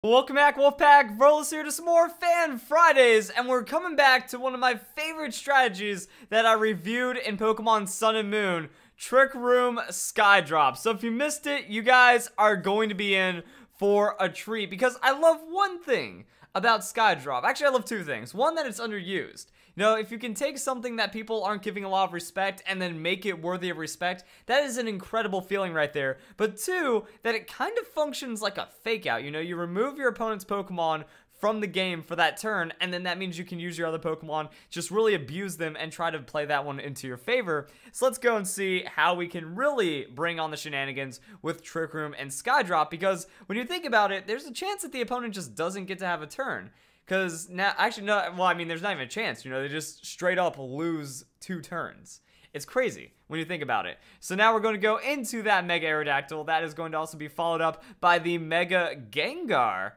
Welcome back, Wolfpack. Verlis here to some more Fan Fridays, and we're coming back to one of my favorite strategies that I reviewed in Pokemon Sun and Moon, Trick Room Skydrop. So if you missed it, you guys are going to be in for a treat, because I love one thing about Skydrop. Actually, I love two things. One, that it's underused. You know, if you can take something that people aren't giving a lot of respect and then make it worthy of respect, that is an incredible feeling right there. But two, that it kind of functions like a fake out. You know, you remove your opponent's Pokemon from the game for that turn, and then that means you can use your other Pokemon, just really abuse them and try to play that one into your favor. So let's go and see how we can really bring on the shenanigans with Trick Room and Skydrop, because when you think about it, there's a chance that the opponent just doesn't get to have a turn. Because now, actually, no, well, I mean, there's not even a chance, you know, they just straight up lose 2 turns. It's crazy when you think about it. So now we're going to go into that Mega Aerodactyl. That is going to also be followed up by the Mega Gengar.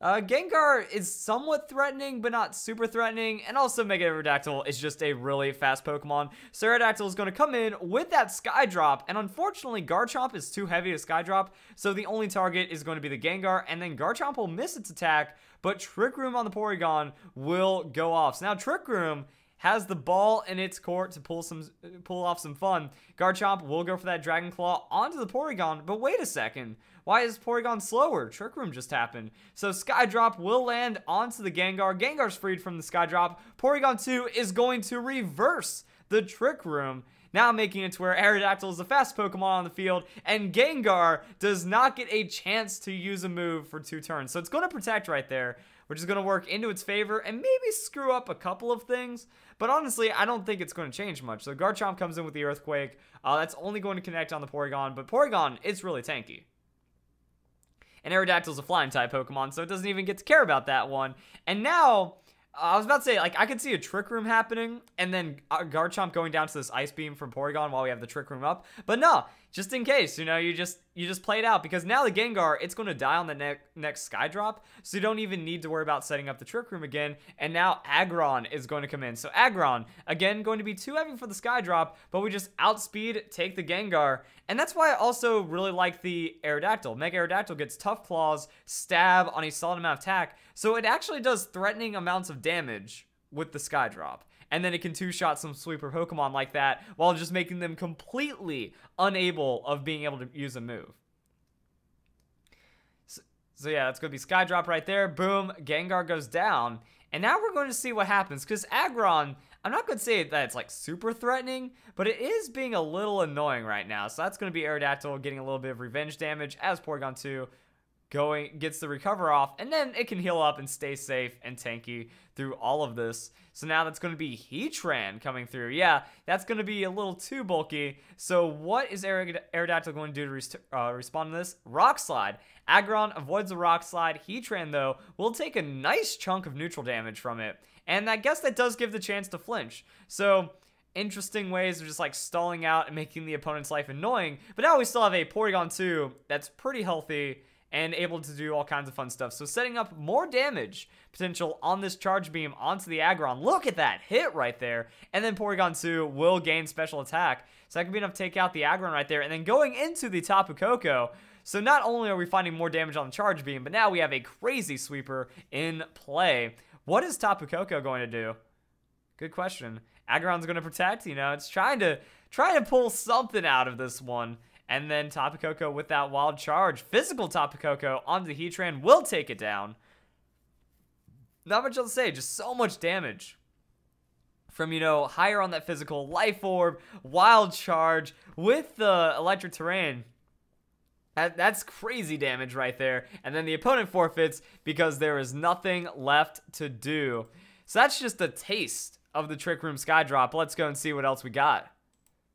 Gengar is somewhat threatening, but not super threatening. And also Mega Aerodactyl is just a really fast Pokemon. So Aerodactyl is going to come in with that Skydrop. And unfortunately, Garchomp is too heavy to Skydrop. So the only target is going to be the Gengar. And then Garchomp will miss its attack. But Trick Room on the Porygon will go off. So now Trick Room has the ball in its court to pull off some fun. Garchomp will go for that Dragon Claw onto the Porygon. But wait a second. Why is Porygon slower? Trick Room just happened. So Skydrop will land onto the Gengar. Gengar's freed from the Skydrop. Porygon 2 is going to reverse the Trick Room, now making it to where Aerodactyl is the fast Pokemon on the field, and Gengar does not get a chance to use a move for 2 turns. So it's going to protect right there, which is going to work into its favor and maybe screw up a couple of things. But honestly, I don't think it's going to change much. So Garchomp comes in with the Earthquake. That's only going to connect on the Porygon, but Porygon, it's really tanky. And Aerodactyl's a flying type Pokemon, so it doesn't even get to care about that one. And now, I was about to say, like, I could see a Trick Room happening, and then Garchomp going down to this Ice Beam from Porygon while we have the Trick Room up. But no, just in case, you know, you just play it out, because now the Gengar, it's going to die on the next Skydrop, so you don't even need to worry about setting up the Trick Room again. And now Aggron is going to come in. So Aggron, again, going to be too heavy for the Skydrop, but we just outspeed, take the Gengar. And that's why I also really like the Aerodactyl. Mega Aerodactyl gets Tough Claws, Stab on a solid amount of attack, so it actually does threatening amounts of damage with the Skydrop. And then it can two-shot some sweeper Pokemon like that while just making them completely unable of being able to use a move. So yeah, that's going to be Skydrop right there. Boom, Gengar goes down. And now we're going to see what happens, because Aggron, I'm not going to say that it's like super threatening, but it is being a little annoying right now. So that's going to be Aerodactyl getting a little bit of revenge damage as Porygon 2 gets the recover off, and then it can heal up and stay safe and tanky through all of this. So now that's going to be Heatran coming through. Yeah, that's going to be a little too bulky. So what is Aerodactyl going to do to respond to this? Rock Slide. Aggron avoids the Rock Slide. Heatran, though, will take a nice chunk of neutral damage from it. And I guess that does give the chance to flinch. So interesting ways of just like stalling out and making the opponent's life annoying. But now we still have a Porygon 2 that's pretty healthy and able to do all kinds of fun stuff. So setting up more damage potential on this Charge Beam onto the Aggron. Look at that hit right there. And then Porygon 2 will gain special attack. So that could be enough to take out the Aggron right there. And then going into the Tapu Koko. So not only are we finding more damage on the Charge Beam, but now we have a crazy sweeper in play. What is Tapu Koko going to do? Good question. Aggron's going to protect. You know, it's trying to pull something out of this one. And then Tapu Koko with that Wild Charge. Physical Tapu Koko onto the Heatran will take it down. Not much else to say, just so much damage. From, you know, higher on that physical, Life Orb, Wild Charge, with the Electric Terrain. That's crazy damage right there. And then the opponent forfeits because there is nothing left to do. So that's just a taste of the Trick Room Skydrop. Let's go and see what else we got.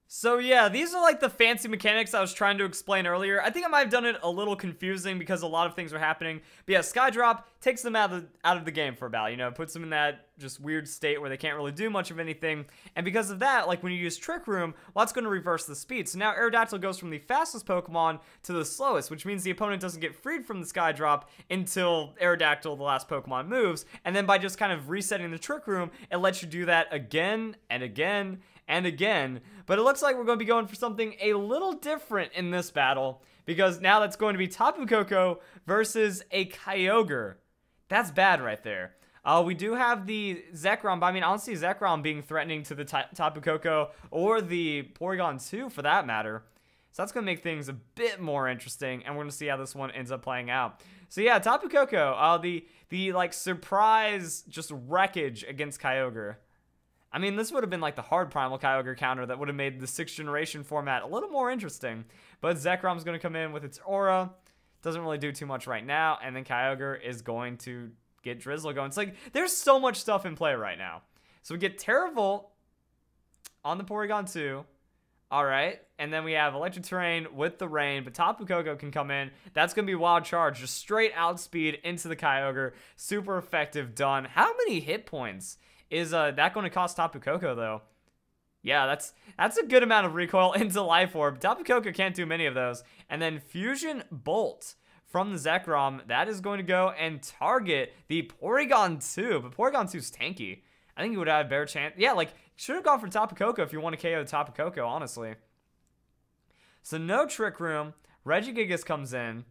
So yeah, these are like the fancy mechanics I was trying to explain earlier. I think I might have done it a little confusing because a lot of things were happening. But yeah, Skydrop takes them out of the game for a while, you know, puts them in that just weird state where they can't really do much of anything. And because of that, like when you use Trick Room, well, that's going to reverse the speed. So now Aerodactyl goes from the fastest Pokemon to the slowest, which means the opponent doesn't get freed from the Skydrop until Aerodactyl, the last Pokemon, moves. And then by just kind of resetting the Trick Room, it lets you do that again and again and again. But it looks like we're going to be going for something a little different in this battle, because now that's going to be Tapu Koko versus a Kyogre. That's bad right there. We do have the Zekrom, but I mean, I don't see Zekrom being threatening to the Tapu Koko or the Porygon 2 for that matter. So that's going to make things a bit more interesting, and we're going to see how this one ends up playing out. So yeah, Tapu Koko, the like surprise just wreckage against Kyogre. I mean, this would have been like the hard Primal Kyogre counter that would have made the 6th generation format a little more interesting. But Zekrom's going to come in with its aura. Doesn't really do too much right now, and then Kyogre is going to get Drizzle going. It's like, there's so much stuff in play right now. So we get Terravolt on the Porygon 2. Alright, and then we have Electric Terrain with the Rain, but Tapu Koko can come in. That's going to be Wild Charge, just straight outspeed into the Kyogre. Super effective, done. How many hit points is that going to cost Tapu Koko, though? Yeah, that's a good amount of recoil into Life Orb. Tapu Koko can't do many of those. And then Fusion Bolt from the Zekrom, that is going to go and target the Porygon 2, but Porygon 2's tanky. I think he would have a better chance. Yeah, like, should have gone for Tapu Koko if you want to KO Tapu Koko, honestly. So no Trick Room. Regigigas comes in.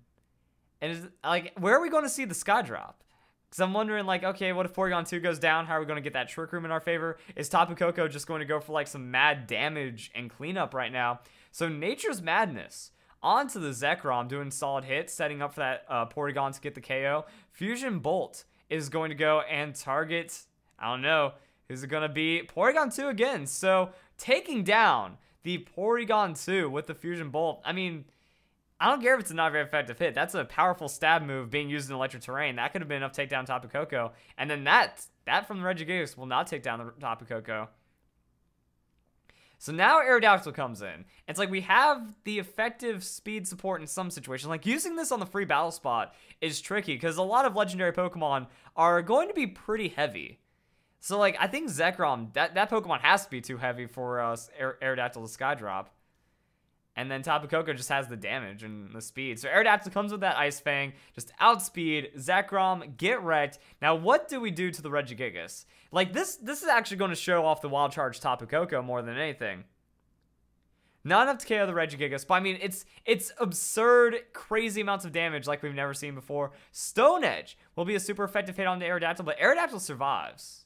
And is like, where are we going to see the Sky Drop? Because I'm wondering, like, okay, what if Porygon 2 goes down? How are we going to get that Trick Room in our favor? Is Tapu Koko just going to go for, like, some mad damage and cleanup right now? So Nature's Madness onto the Zekrom, doing solid hits, setting up for that Porygon to get the KO. Fusion Bolt is going to go and target, I don't know, who's it going to be? Porygon 2 again. So taking down the Porygon 2 with the Fusion Bolt. I mean, I don't care if it's a not very effective hit. That's a powerful stab move being used in Electric Terrain. That could have been enough to take down Tapu Koko. And then that from the Regigigas will not take down the Tapu Koko. So now Aerodactyl comes in. It's like we have the effective speed support in some situations. Like using this on the free battle spot is tricky because a lot of legendary Pokemon are going to be pretty heavy. So like I think Zekrom, that Pokemon has to be too heavy for Aerodactyl to Sky Drop. And then Tapu Koko just has the damage and the speed. So Aerodactyl comes with that Ice Fang, just outspeed, Zekrom, get wrecked. Now what do we do to the Regigigas? Like this is actually going to show off the Wild Charge Tapu Koko more than anything. Not enough to KO the Regigigas, but I mean, it's absurd, crazy amounts of damage like we've never seen before. Stone Edge will be a super effective hit on the Aerodactyl, but Aerodactyl survives.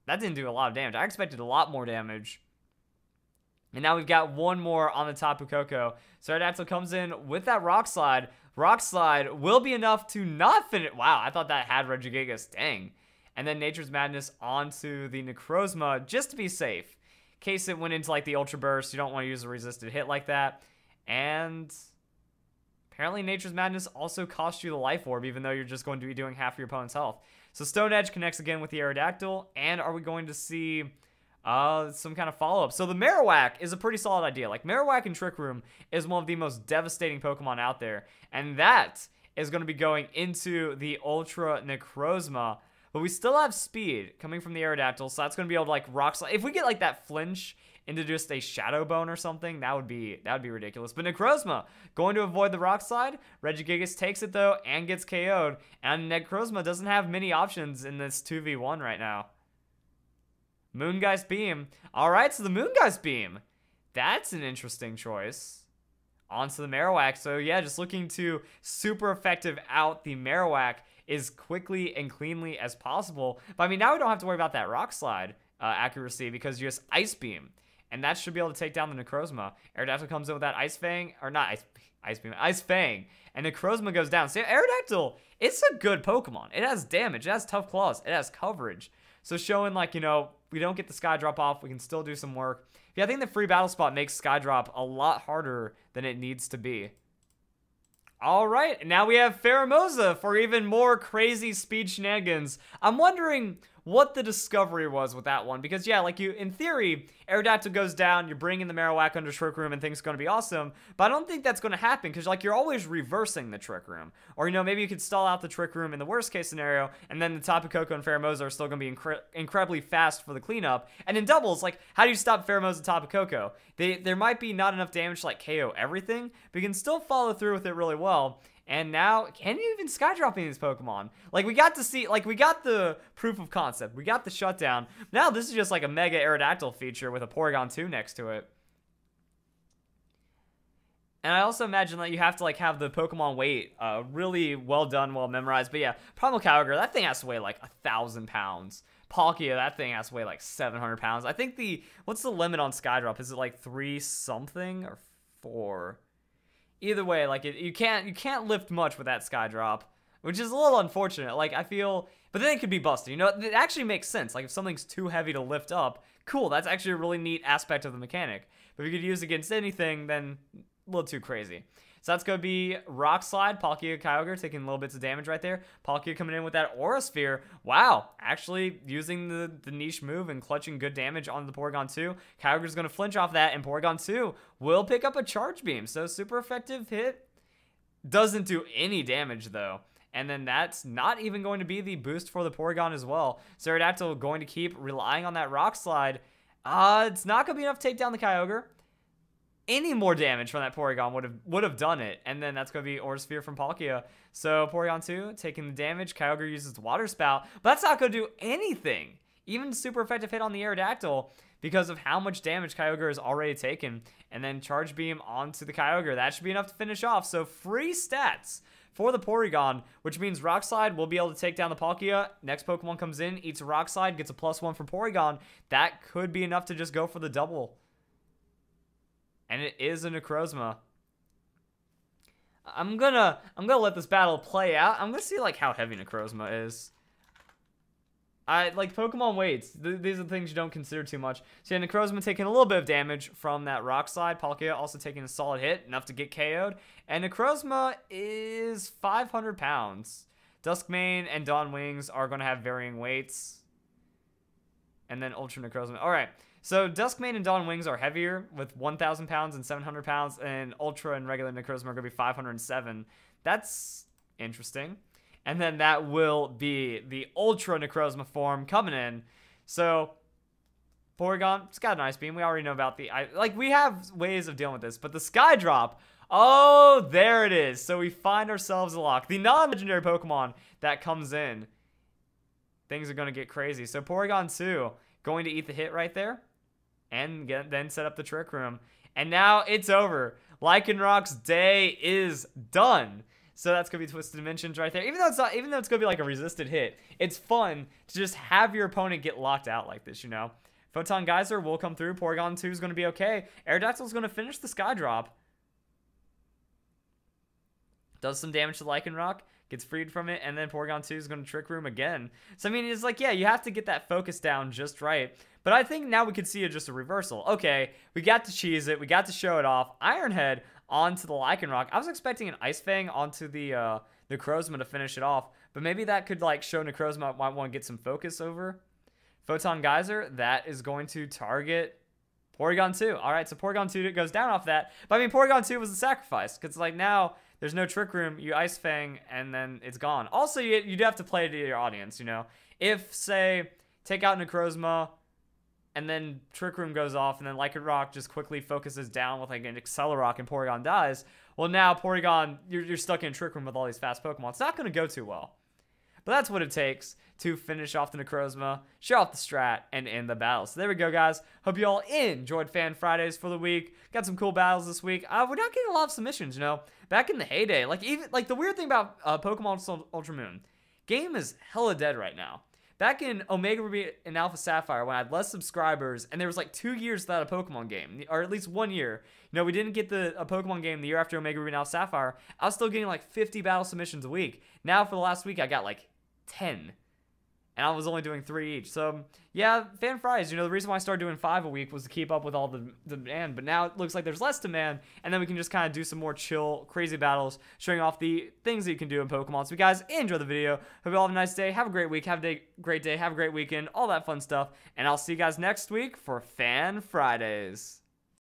That didn't do a lot of damage. I expected a lot more damage. And now we've got one more on the Tapu Koko. So Aerodactyl comes in with that Rock Slide. Rock Slide will be enough to not finish. Wow, I thought that had Regigigas. Dang. And then Nature's Madness onto the Necrozma just to be safe. In case it went into like the Ultra Burst, you don't want to use a resisted hit like that. And apparently Nature's Madness also costs you the Life Orb, even though you're just going to be doing half your opponent's health. So Stone Edge connects again with the Aerodactyl. And are we going to see some kind of follow-up? So the Marowak is a pretty solid idea. Like Marowak in Trick Room is one of the most devastating Pokemon out there. And that is going to be going into the Ultra Necrozma. But we still have speed coming from the Aerodactyl, so that's going to be able to like Rock Slide. If we get like that flinch into just a Shadow Bone or something, that would be ridiculous. But Necrozma going to avoid the Rock Slide. Regigigas takes it though and gets KO'd. And Necrozma doesn't have many options in this 2v1 right now. Moongeist Beam. Alright, so the Moongeist Beam. That's an interesting choice. Onto the Marowak. So yeah, just looking to super effective out the Marowak as quickly and cleanly as possible. But I mean, now we don't have to worry about that Rock Slide accuracy because you just Ice Beam. And that should be able to take down the Necrozma. Aerodactyl comes in with that Ice Fang. Or not Ice Beam. Ice Fang. And Necrozma goes down. So Aerodactyl, it's a good Pokemon. It has damage. It has tough claws. It has coverage. So showing like, you know, we don't get the Sky Drop off. We can still do some work. Yeah, I think the free battle spot makes Sky Drop a lot harder than it needs to be. All right, now we have Pheromosa for even more crazy speed shenanigans. I'm wondering what the discovery was with that one. Because, yeah, like in theory, Aerodactyl goes down, you're bringing the Marowak under Trick Room, and things are going to be awesome. But I don't think that's going to happen because, like, you're always reversing the Trick Room. Or, you know, maybe you could stall out the Trick Room in the worst case scenario, and then the Tapu Koko and Pheromosa are still going to be incredibly fast for the cleanup. And in doubles, like, how do you stop Pheromosa and Tapu Koko? There might be not enough damage to, like, KO everything, but you can still follow through with it really well. And now, can you even Sky Drop these Pokemon? Like, we got to see, like, we got the proof of concept. We got the shutdown. Now, this is just like a Mega Aerodactyl feature with a Porygon 2 next to it. And I also imagine that you have to like have the Pokemon weight really well done, well memorized. But yeah, Primal Kyogre, that thing has to weigh like 1,000 pounds. Palkia, that thing has to weigh like 700 pounds. I think what's the limit on Skydrop? Is it like 3 something or 4? Either way, like you can't lift much with that Skydrop, which is a little unfortunate. Like I feel, but then it could be busted. You know, it actually makes sense. Like if something's too heavy to lift up, cool. That's actually a really neat aspect of the mechanic. But if you could use it against anything, then a little too crazy. So that's going to be Rock Slide, Palkia, Kyogre, taking little bits of damage right there. Palkia coming in with that Aura Sphere. Wow, actually using the niche move and clutching good damage on the Porygon 2. Kyogre's going to flinch off that, and Porygon 2 will pick up a Charge Beam. So super effective hit. Doesn't do any damage, though. And then that's not even going to be the boost for the Porygon as well. So Aerodactyl going to keep relying on that Rock Slide. It's not going to be enough to take down the Kyogre. Any more damage from that Porygon would have done it. And then that's going to be Aura Sphere from Palkia. So Porygon 2 taking the damage. Kyogre uses the Water Spout. But that's not going to do anything. Even super effective hit on the Aerodactyl because of how much damage Kyogre has already taken. And then Charge Beam onto the Kyogre. That should be enough to finish off. So free stats for the Porygon, which means Rock Slide will be able to take down the Palkia. Next Pokemon comes in, eats a Rock Slide, gets a +1 from Porygon. That could be enough to just go for the double. And it is a Necrozma. I'm gonna let this battle play out. I'm gonna see like how heavy Necrozma is. I like Pokemon weights. These are the things you don't consider too much. So yeah, Necrozma taking a little bit of damage from that Rock Slide. Palkia also taking a solid hit, enough to get KO'd. And Necrozma is 500 pounds. Duskmane and Dawn Wings are gonna have varying weights. And then Ultra Necrozma. All right. So Duskmane and Dawn Wings are heavier with 1,000 pounds and 700 pounds, and Ultra and regular Necrozma are going to be 507. That's interesting. And then that will be the Ultra Necrozma form coming in. So Porygon, it's got an Ice Beam. We already know about we have ways of dealing with this, but the Skydrop, oh, there it is. So we find ourselves a lock. The non-legendary Pokemon that comes in, things are going to get crazy. So Porygon 2 going to eat the hit right there. And then set up the Trick Room. And now it's over. Lycanroc's day is done. So that's going to be Twisted Dimensions right there. Even though it's going to be like a resisted hit, it's fun to just have your opponent get locked out like this, you know. Photon Geyser will come through. Porygon 2 is going to be okay. Aerodactyl is going to finish the Skydrop. Does some damage to Lycanroc. Gets freed from it, and then Porygon 2 is going to Trick Room again. So, I mean, it's like, yeah, you have to get that focus down just right. But I think now we could see just a reversal. Okay, we got to cheese it. We got to show it off. Iron Head onto the Lycanroc. I was expecting an Ice Fang onto the Necrozma to finish it off. But maybe that could, like, show Necrozma might want to get some focus over. Photon Geyser, that is going to target Porygon 2. All right, so Porygon 2 goes down off that. But, I mean, Porygon 2 was a sacrifice. Because, like, now there's no Trick Room. You Ice Fang, and then it's gone. Also, you do have to play to your audience, you know. If, say, take out Necrozma, and then Trick Room goes off, and then Lycanroc just quickly focuses down with, like, an Accelerock, and Porygon dies. Well, now Porygon, you're stuck in Trick Room with all these fast Pokemon. It's not going to go too well. But that's what it takes to finish off the Necrozma, show off the strat, and end the battle. So there we go, guys. Hope you all enjoyed Fan Fridays for the week. Got some cool battles this week. We're not getting a lot of submissions, you know. Back in the heyday, like the weird thing about Pokemon Ultra Moon, game is hella dead right now. Back in Omega Ruby and Alpha Sapphire, when I had less subscribers, and there was like 2 years without a Pokemon game, or at least 1 year. You know, we didn't get a Pokemon game the year after Omega Ruby and Alpha Sapphire. I was still getting like 50 battle submissions a week. Now for the last week, I got like 10. And I was only doing 3 each. So, yeah, Fan Fridays, you know, the reason why I started doing 5 a week was to keep up with all the demand. But now it looks like there's less demand. And then we can just kind of do some more chill, crazy battles, showing off the things that you can do in Pokemon. So, you guys, enjoy the video. Hope you all have a nice day. Have a great week. Have a great day. Have a great weekend. All that fun stuff. And I'll see you guys next week for Fan Fridays.